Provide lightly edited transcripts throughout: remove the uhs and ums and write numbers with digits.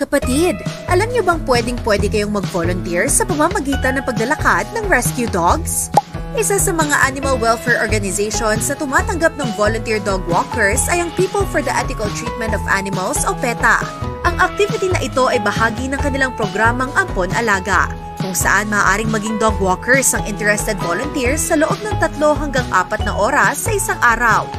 Kapatid, alam niyo bang pwedeng-pwede kayong mag-volunteer sa pamamagitan ng paglalakad ng rescue dogs? Isa sa mga animal welfare organizations na tumatanggap ng volunteer dog walkers ay ang People for the Ethical Treatment of Animals o PETA. Ang activity na ito ay bahagi ng kanilang programang Ampon Alaga, kung saan maaaring maging dog walkers ang interested volunteers sa loob ng 3 hanggang 4 na oras sa isang araw.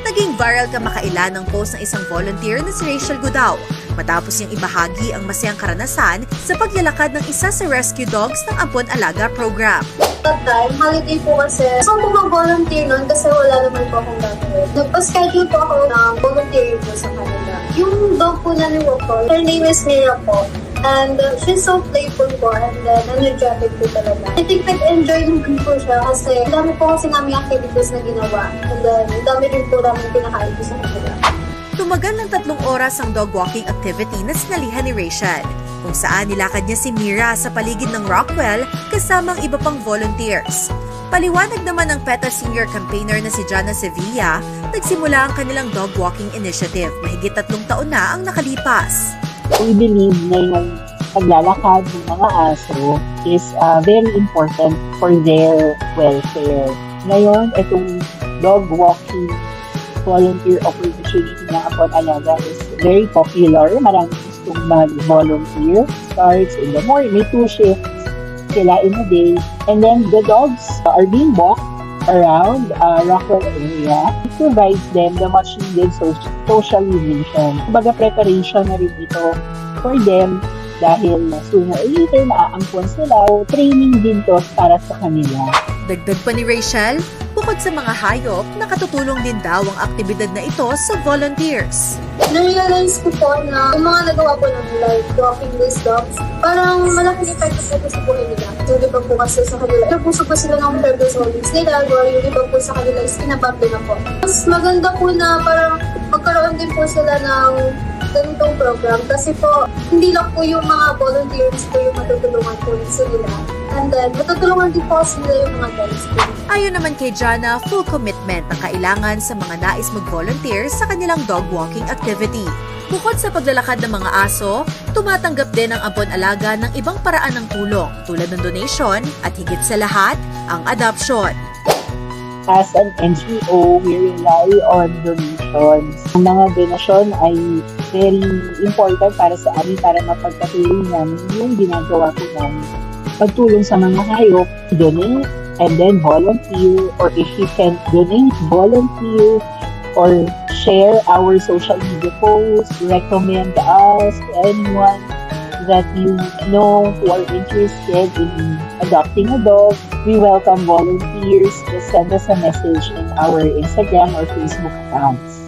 Naging viral kamakailan ng post ng isang volunteer na si Rachel Gudao matapos niyang ibahagi ang masayang karanasan sa paglalakad ng isa sa rescue dogs ng Ampon Alaga program. That time, holiday po kasi. So, kung mag-volunteer nun kasi wala naman po akong gagawin. Nagpa-schedule po ako na volunteer po sa kanila. Yung dog po na niwa po, her name is Mira po. And she's so playful po and energetic po talaga. I think nag-enjoy din po siya kasi dami po kasi namin activities na ginawa. And then, dami rin po namin pinakain po sa kanila. Tumagal ng 3 oras ang dog walking activity na sinalihan ni Rachel, kung saan nilakad niya si Mira sa paligid ng Rockwell kasama ang iba pang volunteers. Paliwanag naman ng PETA senior campaigner na si Jana Sevilla, nagsimula ang kanilang dog walking initiative mahigit 3 taon na ang nakalipas. We believe na yung paglalakad ng mga aso is very important for their welfare. Ngayon, itong dog walking volunteer opportunity na Ampon Alaga is very popular. Maraming gustong mag-volunteer. Starts in the morning. May 2 shifts sila in a day. And then the dogs are being walked around Rockwell area. It provides them the much needed socialization. Kumbaga preparation na rin ito for them dahil sooner or later maaampon sila. Training din to para sa kanila. Dagdag pa ni Rachel, bukod sa mga hayop, nakatutulong din daw ang aktibidad na ito sa volunteers. Na-realize ko po na yung mga nagawa po ng like walking these dogs, parang malaking epekto po sa buhay nila. Yung iba po kasi sa kanila, napuso po sila ng purpose holdings nila, or yung iba po sa kanila is kinababdo na po. Mas maganda po na parang magkaroon din po sila ng ganitong program kasi po, hindi lang po yung mga volunteers po yung matutulungan po sila. And then, matutulungan din po sila yung mga dogs po. Ayon naman kay Jana, full commitment ang kailangan sa mga nais mag-volunteer sa kanilang dog walking activity. Bukod sa paglalakad ng mga aso, tumatanggap din ang Ampon Alaga ng ibang paraan ng tulong tulad ng donation at higit sa lahat, ang adoption. As an NGO, we rely on donations. Ang mga donasyon ay very important para sa amin para mapagpatuloy namin yung ginagawa ko namin. Pagtulong sa mga hayop, donate, and then volunteer, or if you can donate, volunteer, or share our social media posts, recommend us to anyone that you know who are interested in adopting a dog. We welcome volunteers. Just send us a message in our Instagram or Facebook accounts.